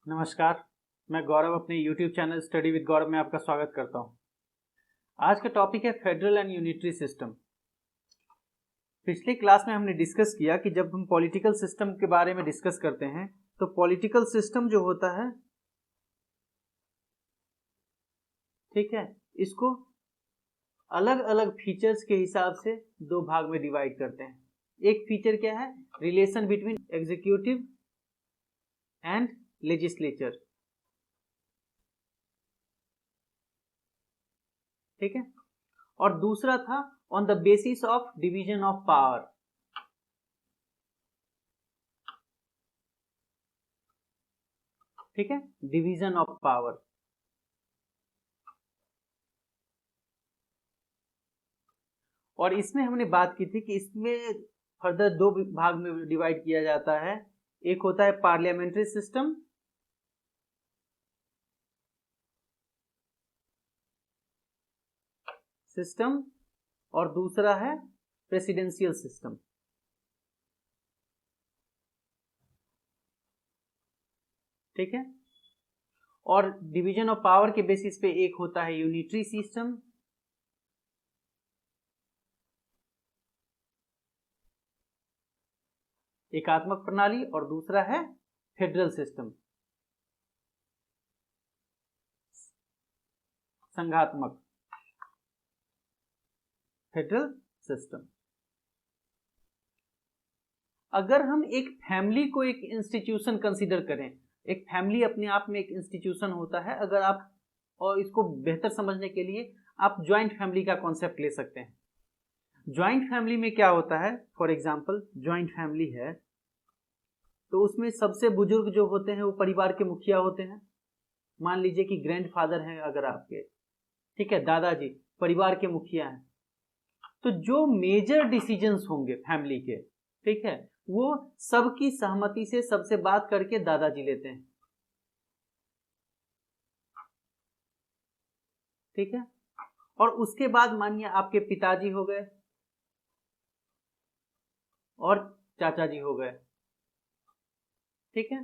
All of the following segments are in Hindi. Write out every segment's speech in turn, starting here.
नमस्कार, मैं गौरव अपने YouTube चैनल स्टडी विद गौरव में आपका स्वागत करता हूं। आज का टॉपिक है फेडरल एंड यूनिटरी सिस्टम। पिछली क्लास में हमने डिस्कस किया कि जब हम पॉलिटिकल सिस्टम के बारे में डिस्कस करते हैं तो पॉलिटिकल सिस्टम जो होता है, ठीक है, इसको अलग अलग फीचर्स के हिसाब से दो भाग में डिवाइड करते हैं। एक फीचर क्या है? Relation between executive and legislature, ठीक है। और दूसरा था on the basis of division of power, ठीक है, डिवीजन ऑफ पावर। और इसमें हमने बात की थी कि इसमें फर्दर दो भाग में डिवाइड किया जाता है। एक होता है पार्लियामेंट्री सिस्टम और दूसरा है प्रेसिडेंशियल सिस्टम, ठीक है। और डिवीजन ऑफ पावर के बेसिस पे एक होता है यूनिटरी सिस्टम, एकात्मक प्रणाली, और दूसरा है फेडरल सिस्टम, संघात्मक फेडरल सिस्टम। अगर हम एक फैमिली को एक इंस्टीट्यूशन कंसीडर करें, एक फैमिली अपने आप में एक इंस्टीट्यूशन होता है। अगर आप, और इसको बेहतर समझने के लिए आप ज्वाइंट फैमिली का कॉन्सेप्ट ले सकते हैं। ज्वाइंट फैमिली में क्या होता है? फॉर एग्जांपल ज्वाइंट फैमिली है तो उसमें सबसे बुजुर्ग जो होते हैं वो परिवार के मुखिया होते हैं। मान लीजिए कि ग्रैंडफादर हैं अगर आपके, ठीक है, दादाजी परिवार के मुखिया हैं, तो जो मेजर डिसीजंस होंगे फैमिली के, ठीक है, वो सबकी सहमति से सबसे बात करके दादाजी लेते हैं, ठीक है। और उसके बाद मानिए आपके पिताजी हो गए और चाचा जी हो गए, ठीक है।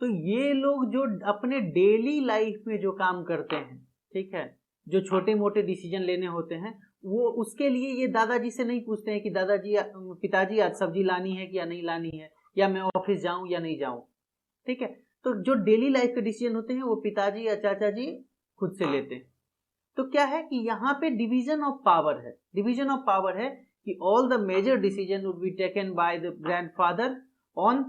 तो ये लोग जो अपने डेली लाइफ में जो काम करते हैं, ठीक है, जो छोटे मोटे डिसीजन लेने होते हैं, वो उसके लिए ये दादाजी से नहीं पूछते हैं कि दादाजी, पिताजी आज सब्जी लानी है कि या नहीं लानी है, या मैं ऑफिस जाऊं या नहीं जाऊं, ठीक है। तो जो डेली लाइफ के डिसीजन होते हैं वो पिताजी या चाचा जी खुद से लेते हैं। तो क्या है कि यहाँ पे डिवीजन ऑफ पावर है। डिवीजन ऑफ पावर है कि all the major decision would be taken by the grandfather on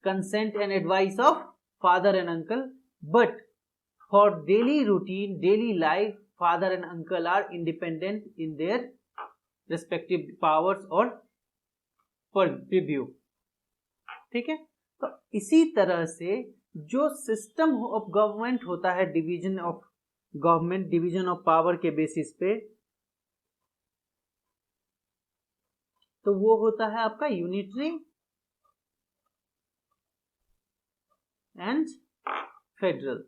consent and advice of father and uncle, but for daily routine, daily life, father and uncle are independent in their respective powers or purview, ठीक है। तो इसी तरह से जो सिस्टम ऑफ गवर्नमेंट होता है, division of government, division of power के बेसिस पे, तो वो होता है आपका यूनिटरी एंड फेडरल।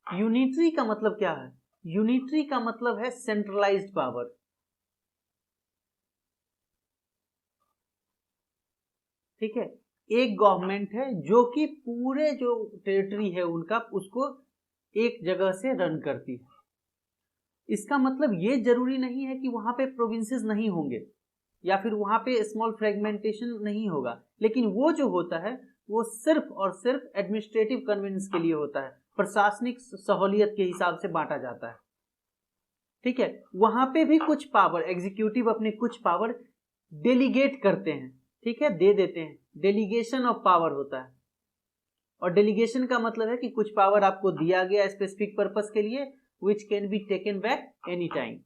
यूनिटरी का मतलब क्या है? यूनिटरी का मतलब है सेंट्रलाइज्ड पावर, ठीक है। एक गवर्नमेंट है जो कि पूरे जो टेरिटरी है उनका, उसको एक जगह से रन करती है। इसका मतलब ये जरूरी नहीं है कि वहां पे प्रोविंसेस नहीं होंगे या फिर वहां पे स्मॉल फ्रेगमेंटेशन नहीं होगा, लेकिन वो जो होता है वो सिर्फ और सिर्फ एडमिनिस्ट्रेटिव कन्वीनियंस के लिए होता है, प्रशासनिक सहूलियत के हिसाब से बांटा जाता है, ठीक है। वहां पे भी कुछ पावर एग्जीक्यूटिव अपने कुछ पावर डेलीगेट करते हैं, ठीक है, दे देते हैं। डेलीगेशन ऑफ पावर होता है। और डेलीगेशन का मतलब है कि कुछ पावर आपको दिया गया स्पेसिफिक पर्पस के लिए, which can be taken back any time.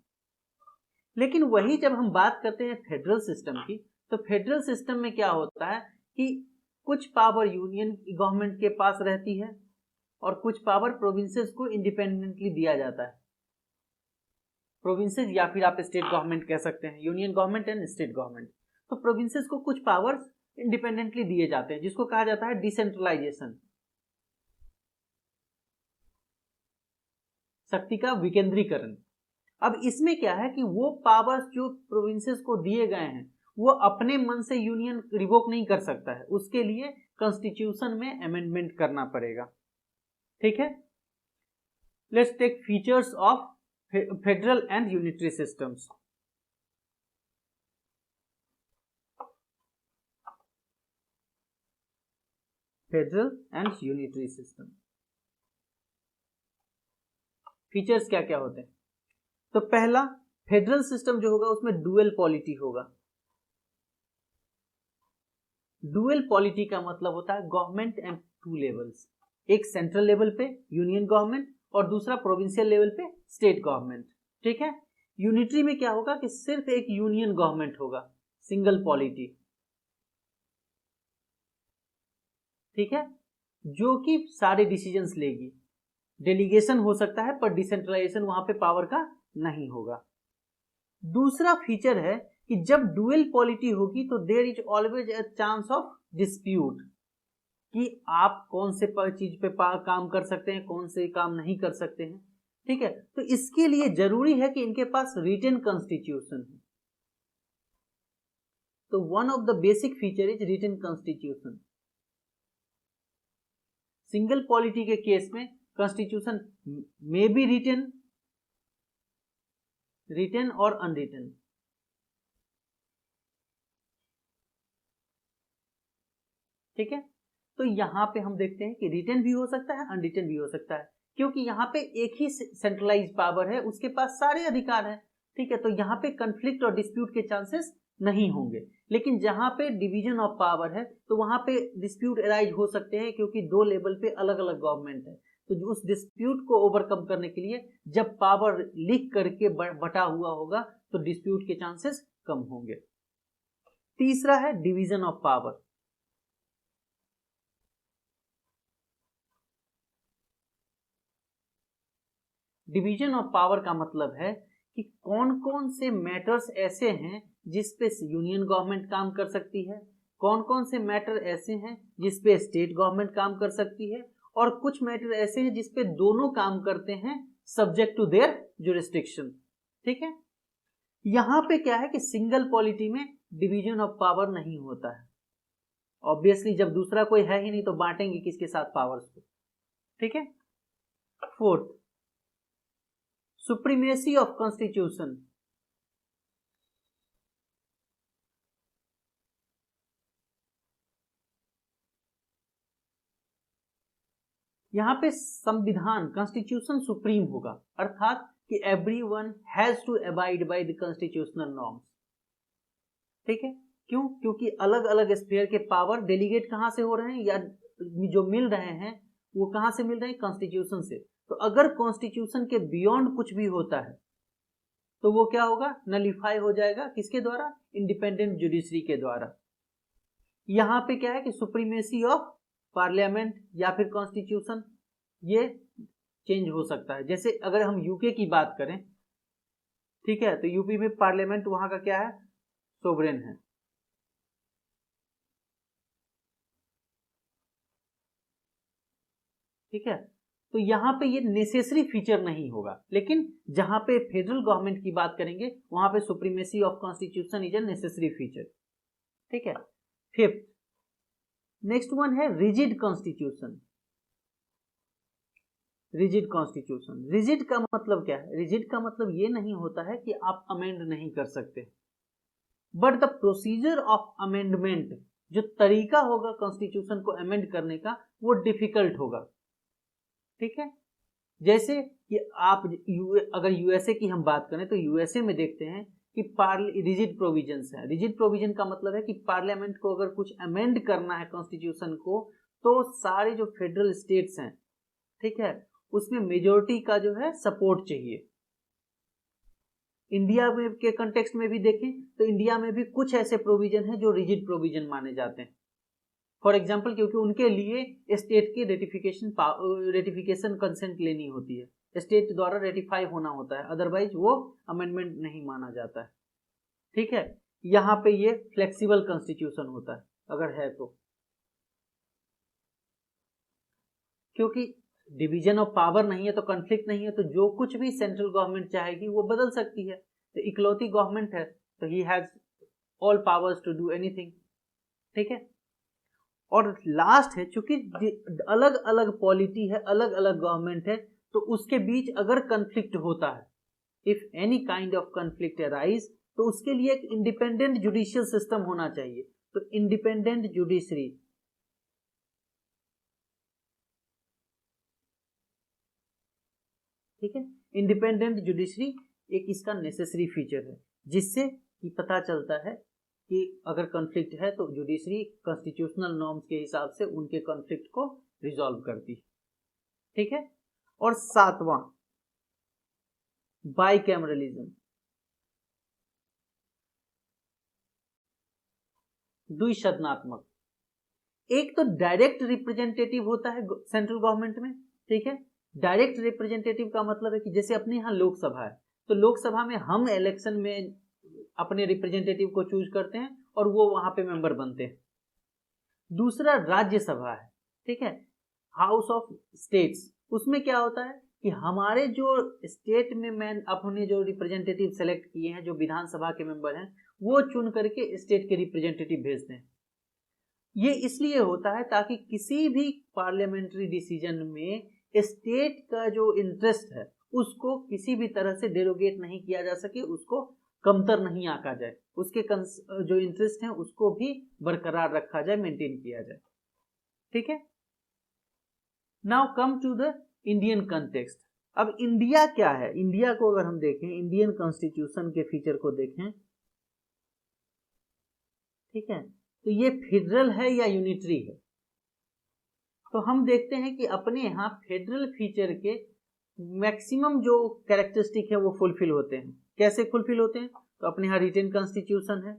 लेकिन वही जब हम बात करते हैं फेडरल सिस्टम की, तो फेडरल सिस्टम में क्या होता है कि कुछ पावर यूनियन गवर्नमेंट के पास रहती है और कुछ पावर प्रोविंसेस को इंडिपेंडेंटली दिया जाता है। प्रोविंसेस या फिर आप स्टेट गवर्नमेंट कह सकते हैं, union government and state government. तो प्रोविंसेस को कुछ पावर्स इंडिपेंडेंटली दिए जाते हैं, जिसको कहा जाता है डिसेंट्रलाइजेशन, शक्ति का विकेंद्रीकरण। अब इसमें क्या है कि वो पावर्स जो प्रोविंसेस को दिए गए हैं वो अपने मन से यूनियन रिवोक नहीं कर सकता है, उसके लिए कॉन्स्टिट्यूशन में अमेंडमेंट करना पड़ेगा। ठीक है, let's take features of federal and unitary systems. Federal and unitary system features क्या क्या होते हैं? तो पहला, फेडरल सिस्टम जो होगा उसमें डुअल पॉलिटी होगा। डुअल पॉलिटी का मतलब होता है गवर्नमेंट एंड टू लेवल्स, एक सेंट्रल लेवल पे यूनियन गवर्नमेंट और दूसरा प्रोविंशियल लेवल पे स्टेट गवर्नमेंट। ठीक है, यूनिटरी में क्या होगा कि सिर्फ एक यूनियन गवर्नमेंट होगा, सिंगल पॉलिटी। ठीक है, जो कि सारे डिसीजंस लेगी, डेलीगेशन हो सकता है पर डिसेंट्रलाइजेशन वहां पे पावर का नहीं होगा। दूसरा फीचर है कि जब डुअल पॉलिटी होगी तो there is always a chance of dispute, कि आप कौन से चीज पे काम कर सकते हैं, कौन से काम नहीं कर सकते हैं। ठीक है, तो इसके लिए जरूरी है कि इनके पास रिटन कॉन्स्टिट्यूशन है। तो one of the basic feature is written constitution. Single polity के केस में कॉन्स्टिट्यूशन मे बी रिटन और अनरिटन। ठीक है, तो यहां पे हम देखते हैं कि रिटन भी हो सकता है, अनरिटन भी हो सकता है, क्योंकि यहाँ पे एक ही सेंट्रलाइज पावर है, उसके पास सारे अधिकार हैं। ठीक है, तो यहाँ पे कंफ्लिक्ट और डिस्प्यूट के चांसेस नहीं होंगे। लेकिन जहां पे डिवीजन ऑफ पावर है तो वहां पे डिस्प्यूट अराइज हो सकते हैं, क्योंकि दो लेवल पे अलग अलग गवर्नमेंट है। तो उस डिस्प्यूट को ओवरकम करने के लिए जब पावर लीक करके बटा हुआ होगा तो डिस्प्यूट के चांसेस कम होंगे। तीसरा है division of power. Division of power का मतलब है कि कौन कौन से मैटर्स ऐसे हैं जिसपे यूनियन गवर्नमेंट काम कर सकती है, कौन कौन से मैटर ऐसे हैं जिसपे स्टेट गवर्नमेंट काम कर सकती है, और कुछ मैटर ऐसे हैं जिसपे दोनों काम करते हैं सब्जेक्ट टू देयर जुरिस्डिक्शन। ठीक है, यहां पे क्या है कि सिंगल पॉलिटी में डिवीजन ऑफ पावर नहीं होता है। ऑब्वियसली जब दूसरा कोई है ही नहीं तो बांटेंगे किसके साथ पावर्स को। ठीक है, फोर्थ, सुप्रीमेसी ऑफ कॉन्स्टिट्यूशन। यहां पे संविधान कॉन्स्टिट्यूशन सुप्रीम होगा, अर्थात कि everyone has to abide by the constitutional norms. ठीक है, क्यों? क्योंकि अलग अलग स्फीयर के पावर डेलीगेट कहां से हो रहे हैं या जो मिल रहे हैं वो कहां से मिल रहे हैं? कॉन्स्टिट्यूशन से। तो अगर कॉन्स्टिट्यूशन के बियॉन्ड कुछ भी होता है तो वो क्या होगा? नलीफाई हो जाएगा। किसके द्वारा? इंडिपेंडेंट जुडिशरी के द्वारा। यहां पे क्या है कि सुप्रीमेसी ऑफ पार्लियामेंट या फिर कॉन्स्टिट्यूशन ये चेंज हो सकता है। जैसे अगर हम यूके की बात करें, ठीक है, तो यूपी में पार्लियामेंट वहां का क्या है? सोवरेन है। ठीक है, तो यहां पे ये नेसेसरी फीचर नहीं होगा, लेकिन जहां पे फेडरल गवर्नमेंट की बात करेंगे वहां पे supremacy of constitution is a necessary feature. ठीक है, फिफ्थ, नेक्स्ट वन है rigid constitution. Rigid constitution, rigid का मतलब क्या है? रिजिड का मतलब ये नहीं होता है कि आप अमेंड नहीं कर सकते, but the procedure of amendment, जो तरीका होगा कॉन्स्टिट्यूशन को अमेंड करने का, वो डिफिकल्ट होगा। ठीक है, जैसे कि आप अगर यूएसए की हम बात करें तो यूएसए में देखते हैं कि रिजिड प्रोविजंस है। रिजिड प्रोविजन का मतलब है कि पार्लियामेंट को अगर कुछ अमेंड करना है कॉन्स्टिट्यूशन को, तो सारे जो फेडरल स्टेट्स हैं, ठीक है, उसमें मेजोरिटी का जो है सपोर्ट चाहिए। इंडिया में के कंटेक्स्ट में भी देखें तो इंडिया में भी कुछ ऐसे प्रोविजन हैं जो रिजिड प्रोविजन माने जाते हैं। फॉर एग्जाम्पल, क्योंकि उनके लिए स्टेट की रेटिफिकेशन कंसेंट लेनी होती है, स्टेट द्वारा रेटिफाई होना होता है, अदरवाइज वो अमेंडमेंट नहीं माना जाता है। ठीक है, यहां पे ये फ्लेक्सिबल कॉन्स्टिट्यूशन होता है अगर है तो, क्योंकि डिवीजन ऑफ पावर नहीं है तो कॉन्फ्लिक्ट नहीं है, तो जो कुछ भी सेंट्रल गवर्नमेंट चाहेगी वो बदल सकती है। तो इकलौती गवर्नमेंट है तो he has all powers to do anything, ठीक है। और लास्ट है, चूंकि अलग अलग पॉलिटी है, अलग अलग गवर्नमेंट है, तो उसके बीच अगर कंफ्लिक्ट होता है, if any kind of conflict arise, तो उसके लिए एक इंडिपेंडेंट जुडिशियल सिस्टम होना चाहिए। तो इंडिपेंडेंट जुडिशरी, ठीक है, इंडिपेंडेंट जुडिशरी एक इसका नेसेसरी फीचर है, जिससे कि पता चलता है कि अगर कॉन्फ्लिक्ट है तो जुडिशरी कॉन्स्टिट्यूशनल नॉर्म्स के हिसाब से उनके कॉन्फ्लिक्ट को रिजॉल्व करती है, ठीक है। और सातवां, बाइकैमरलिज्म, द्विसदनात्मक। एक तो डायरेक्ट रिप्रेजेंटेटिव होता है सेंट्रल गवर्नमेंट में, ठीक है। डायरेक्ट रिप्रेजेंटेटिव का मतलब है कि जैसे अपने यहाँ लोकसभा है, तो लोकसभा में हम इलेक्शन में अपने रिप्रेजेंटेटिव को चूज करते हैं और वो वहां पे मेंबर बनते हैं। दूसरा राज्यसभा है, ठीक है, हाउस ऑफ स्टेट्स। उसमें क्या होता है कि हमारे जो स्टेट में अपने जो रिप्रेजेंटेटिव सेलेक्ट किए हैं, जो विधानसभा के मेंबर हैं, वो चुन करके स्टेट के रिप्रेजेंटेटिव भेजते हैं। ये इसलिए होता है ताकि किसी भी पार्लियामेंट्री डिसीजन में स्टेट का जो इंटरेस्ट है उसको किसी भी तरह से डेरोगेट नहीं किया जा सके, उसको कमतर नहीं आंका जाए, उसके जो इंटरेस्ट हैं उसको भी बरकरार रखा जाए, मेंटेन किया जाए, ठीक है। Now come to the Indian context. अब इंडिया क्या है, इंडिया को अगर हम देखें, इंडियन कॉन्स्टिट्यूशन के फीचर को देखें, ठीक है, तो ये फेडरल है या यूनिटरी है। तो हम देखते हैं कि अपने यहाँ फेडरल फीचर के मैक्सिमम जो कैरेक्टरिस्टिक है वो फुलफिल होते हैं। कैसे फुलफिल होते हैं, तो अपने यहाँ रिटेन कॉन्स्टिट्यूशन है,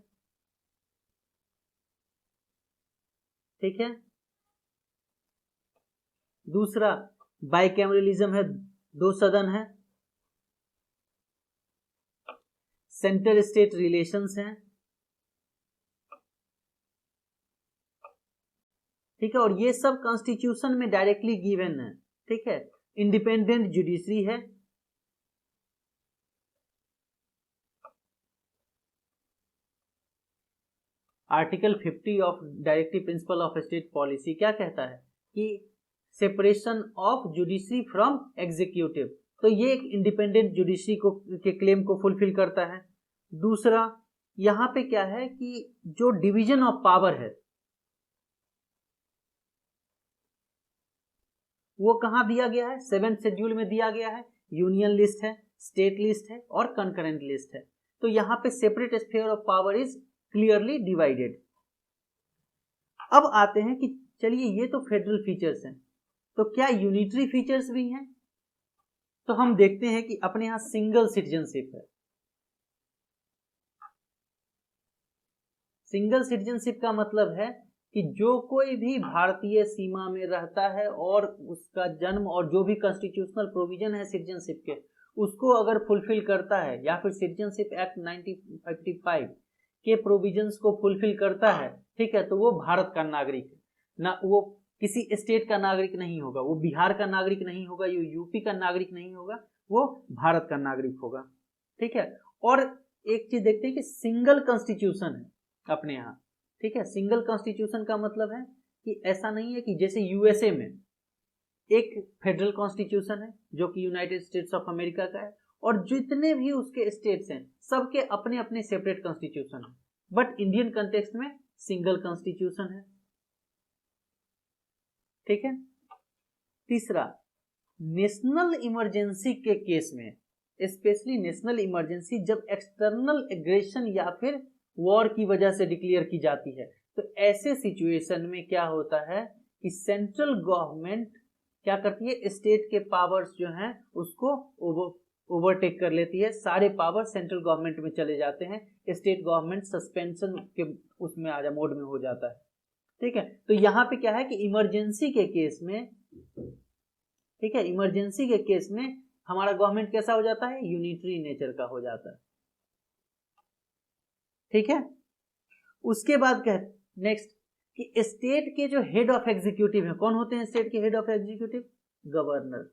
ठीक है। दूसरा बाइकैमरलिज्म है, 2 सदन है। सेंटर स्टेट रिलेशंस हैं, ठीक है, और ये सब कॉन्स्टिट्यूशन में डायरेक्टली गिवन है, ठीक है। इंडिपेंडेंट जुडिशरी है, article 50 of directive principle of state policy क्या कहता है कि separation of judiciary from executive, तो ये एक इंडिपेंडेंट जुडिशरी को के क्लेम को फुलफिल करता है। दूसरा, यहां पे क्या है कि जो डिवीजन ऑफ पावर है वो कहां दिया गया है, 7th शेड्यूल में दिया गया है। यूनियन लिस्ट है, स्टेट लिस्ट है और कंकरेंट लिस्ट है। तो यहां पे separate sphere of power is clearly divided. अब आते हैं कि चलिए ये तो फेडरल फीचर्स हैं, तो क्या यूनिटरी फीचर्स भी हैं। तो हम देखते हैं कि अपने यहां सिंगल सिटीजनशिप है। सिंगल सिटीजनशिप का मतलब है कि जो कोई भी भारतीय सीमा में रहता है और उसका जन्म और जो भी कॉन्स्टिट्यूशनल प्रोविजन है सिटीजनशिप के, उसको अगर फुलफिल करता है, या फिर सिटीजनशिप एक्ट 1955 के प्रोविजंस को फुलफिल करता है, ठीक है, तो वो भारत का नागरिक है ना। वो किसी स्टेट का नागरिक नहीं होगा, वो बिहार का नागरिक नहीं होगा, ये यूपी का नागरिक नहीं होगा, वो भारत का नागरिक होगा, ठीक है। और एक चीज देखते हैं कि सिंगल कॉन्स्टिट्यूशन है अपने यहाँ, ठीक है। सिंगल कॉन्स्टिट्यूशन का मतलब है कि ऐसा नहीं है कि जैसे यूएसए में एक फेडरल कॉन्स्टिट्यूशन है जो कि यूनाइटेड स्टेट्स ऑफ अमेरिका का है, और जितने भी उसके स्टेट्स हैं सबके अपने अपने सेपरेट कॉन्स्टिट्यूशन है, बट इंडियन कंटेक्स्ट में सिंगल कॉन्स्टिट्यूशन है, ठीक है। तीसरा, नेशनल इमरजेंसी के केस में, स्पेशली नेशनल इमरजेंसी जब एक्सटर्नल एग्रेशन या फिर वॉर की वजह से डिक्लेयर की जाती है, तो ऐसे सिचुएशन में क्या होता है कि सेंट्रल गवर्नमेंट क्या करती है, स्टेट के पावर्स जो हैं उसको ओवरटेक कर लेती है, सारे पावर सेंट्रल गवर्नमेंट में चले जाते हैं, स्टेट गवर्नमेंट सस्पेंशन के उसमें मोड में हो जाता है, ठीक है। तो यहाँ पे क्या है कि इमरजेंसी के केस में, ठीक है, इमरजेंसी के केस में हमारा गवर्नमेंट कैसा हो जाता है, यूनिटरी नेचर का हो जाता है, ठीक है। उसके बाद क्या नेक्स्ट कि स्टेट के जो हेड ऑफ एग्जीक्यूटिव है, कौन होते हैं स्टेट के हेड ऑफ एग्जीक्यूटिव, गवर्नर,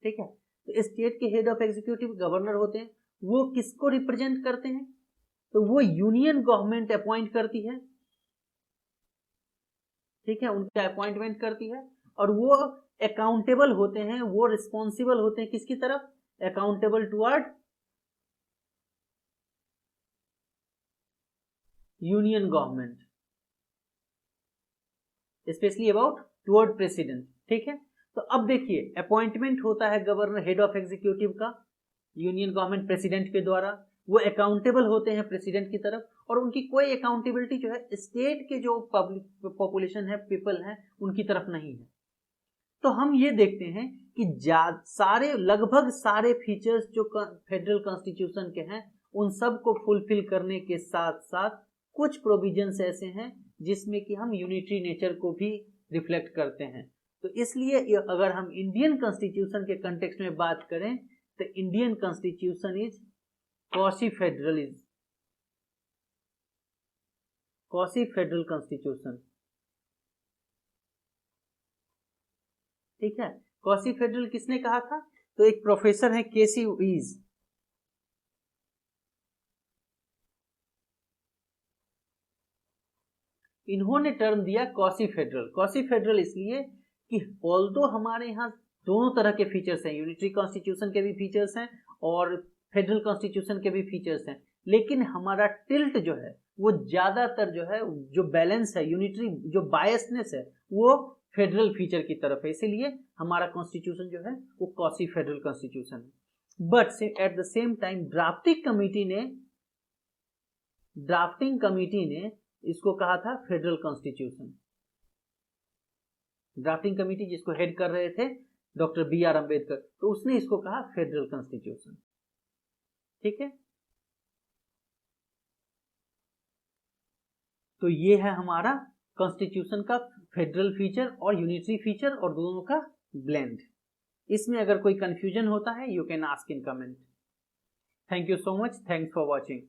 ठीक है। तो स्टेट के हेड ऑफ एग्जीक्यूटिव गवर्नर होते हैं, वो किसको रिप्रेजेंट करते हैं, तो वो यूनियन गवर्नमेंट अपॉइंट करती है, ठीक है, उनका अपॉइंटमेंट करती है, और वो अकाउंटेबल होते हैं, वो रिस्पॉन्सिबल होते हैं किसकी तरफ, accountable toward union government, specially about toward president, ठीक है। तो अब देखिए अपॉइंटमेंट होता है गवर्नर हेड ऑफ एग्जीक्यूटिव का यूनियन गवर्नमेंट प्रेसिडेंट के द्वारा, वो अकाउंटेबल होते हैं प्रेसिडेंट की तरफ, और उनकी कोई अकाउंटेबिलिटी जो है स्टेट के जो पब्लिक पॉपुलेशन है, पीपल है, उनकी तरफ नहीं है। तो हम ये देखते हैं कि सारे लगभग सारे फीचर्स जो फेडरल कॉन्स्टिट्यूशन के हैं उन सब को फुलफिल करने के साथ साथ कुछ प्रोविजंस ऐसे हैं जिसमें कि हम यूनिटरी नेचर को भी रिफ्लेक्ट करते हैं। तो इसलिए अगर हम इंडियन कॉन्स्टिट्यूशन के कंटेक्स्ट में बात करें तो Indian constitution is quasi federal constitution, ठीक है। क्वासी फेडरल किसने कहा था, तो एक प्रोफेसर है केसी वीज, इन्होंने टर्म दिया क्वासी फेडरल। क्वासी फेडरल इसलिए कि ऑल्दो हमारे यहाँ दोनों तरह के फीचर्स हैं, यूनिटरी कॉन्स्टिट्यूशन के भी फीचर्स हैं और फेडरल कॉन्स्टिट्यूशन के भी फीचर्स हैं, लेकिन हमारा टिल्ट जो है वो ज्यादातर जो है, जो बैलेंस है, यूनिटरी जो बायसनेस है, वो फेडरल फीचर की तरफ है, इसीलिए हमारा कॉन्स्टिट्यूशन जो है वो क्वासी फेडरल कॉन्स्टिट्यूशन है। But at the same time drafting committee ने इसको कहा था फेडरल कॉन्स्टिट्यूशन। ड्राफ्टिंग कमिटी जिसको हेड कर रहे थे डॉक्टर बी आर अम्बेडकर, तो उसने इसको कहा फेडरल कॉन्स्टिट्यूशन, ठीक है। तो ये है हमारा कॉन्स्टिट्यूशन का फेडरल फीचर और यूनिटरी फीचर और दोनों का ब्लेंड। इसमें अगर कोई कंफ्यूजन होता है you can ask in comment. Thank you so much, thanks for watching.